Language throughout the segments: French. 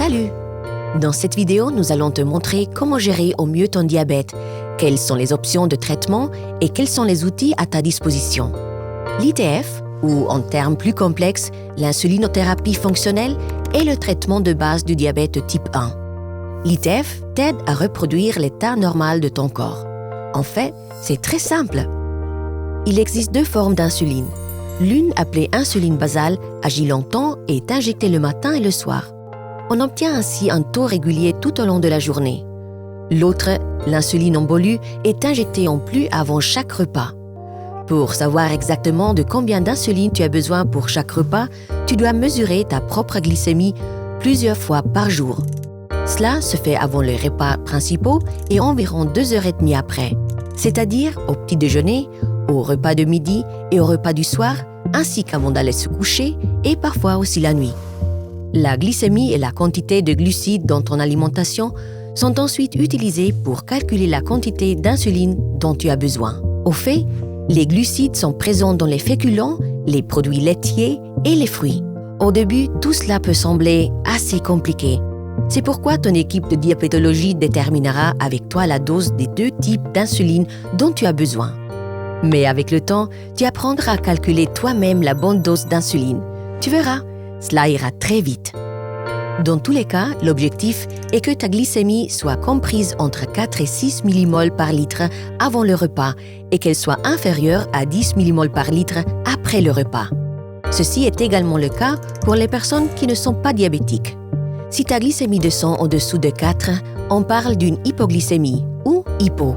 Salut! Dans cette vidéo, nous allons te montrer comment gérer au mieux ton diabète, quelles sont les options de traitement et quels sont les outils à ta disposition. L'ITF, ou en termes plus complexes, l'insulinothérapie fonctionnelle, est le traitement de base du diabète type 1. L'ITF t'aide à reproduire l'état normal de ton corps. En fait, c'est très simple. Il existe deux formes d'insuline. L'une, appelée insuline basale, agit longtemps et est injectée le matin et le soir. On obtient ainsi un taux régulier tout au long de la journée. L'autre, l'insuline en bolus, est injectée en plus avant chaque repas. Pour savoir exactement de combien d'insuline tu as besoin pour chaque repas, tu dois mesurer ta propre glycémie plusieurs fois par jour. Cela se fait avant les repas principaux et environ 2h30 après, c'est-à-dire au petit déjeuner, au repas de midi et au repas du soir, ainsi qu'avant d'aller se coucher et parfois aussi la nuit. La glycémie et la quantité de glucides dans ton alimentation sont ensuite utilisées pour calculer la quantité d'insuline dont tu as besoin. Au fait, les glucides sont présents dans les féculents, les produits laitiers et les fruits. Au début, tout cela peut sembler assez compliqué. C'est pourquoi ton équipe de diabétologie déterminera avec toi la dose des deux types d'insuline dont tu as besoin. Mais avec le temps, tu apprendras à calculer toi-même la bonne dose d'insuline. Tu verras, cela ira très vite. Dans tous les cas, l'objectif est que ta glycémie soit comprise entre 4 et 6 millimoles par litre avant le repas et qu'elle soit inférieure à 10 millimoles par litre après le repas. Ceci est également le cas pour les personnes qui ne sont pas diabétiques. Si ta glycémie descend en-dessous de 4, on parle d'une hypoglycémie ou hypo.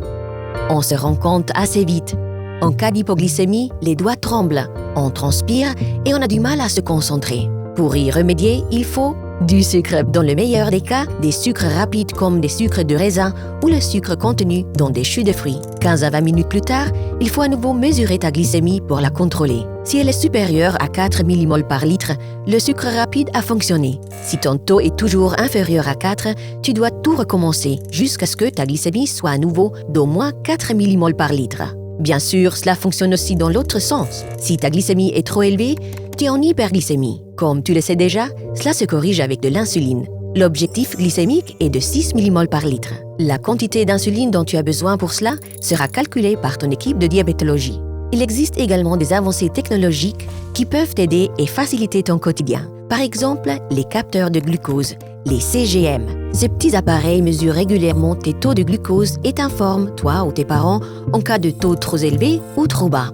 On se rend compte assez vite. En cas d'hypoglycémie, les doigts tremblent, on transpire et on a du mal à se concentrer. Pour y remédier, il faut du sucre. Dans le meilleur des cas, des sucres rapides comme des sucres de raisin ou le sucre contenu dans des jus de fruits. 15 à 20 minutes plus tard, il faut à nouveau mesurer ta glycémie pour la contrôler. Si elle est supérieure à 4 millimoles par litre, le sucre rapide a fonctionné. Si ton taux est toujours inférieur à 4, tu dois tout recommencer jusqu'à ce que ta glycémie soit à nouveau d'au moins 4 millimoles par litre. Bien sûr, cela fonctionne aussi dans l'autre sens. Si ta glycémie est trop élevée, tu es en hyperglycémie. Comme tu le sais déjà, cela se corrige avec de l'insuline. L'objectif glycémique est de 6 millimoles par litre. La quantité d'insuline dont tu as besoin pour cela sera calculée par ton équipe de diabétologie. Il existe également des avancées technologiques qui peuvent t'aider et faciliter ton quotidien. Par exemple, les capteurs de glucose, les CGM. Ces petits appareils mesurent régulièrement tes taux de glucose et t'informent, toi ou tes parents, en cas de taux trop élevé ou trop bas.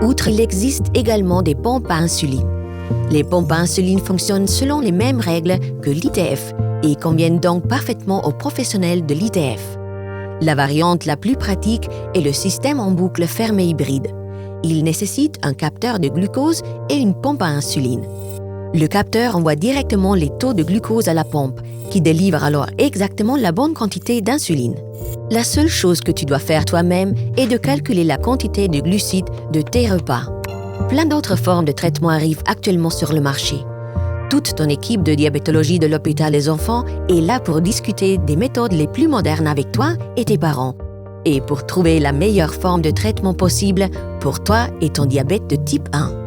Outre, il existe également des pompes à insuline. Les pompes à insuline fonctionnent selon les mêmes règles que l'ITF et conviennent donc parfaitement aux professionnels de l'ITF. La variante la plus pratique est le système en boucle fermée hybride. Il nécessite un capteur de glucose et une pompe à insuline. Le capteur envoie directement les taux de glucose à la pompe, qui délivre alors exactement la bonne quantité d'insuline. La seule chose que tu dois faire toi-même est de calculer la quantité de glucides de tes repas. Plein d'autres formes de traitement arrivent actuellement sur le marché. Toute ton équipe de diabétologie de l'hôpital des enfants est là pour discuter des méthodes les plus modernes avec toi et tes parents, et pour trouver la meilleure forme de traitement possible pour toi et ton diabète de type 1.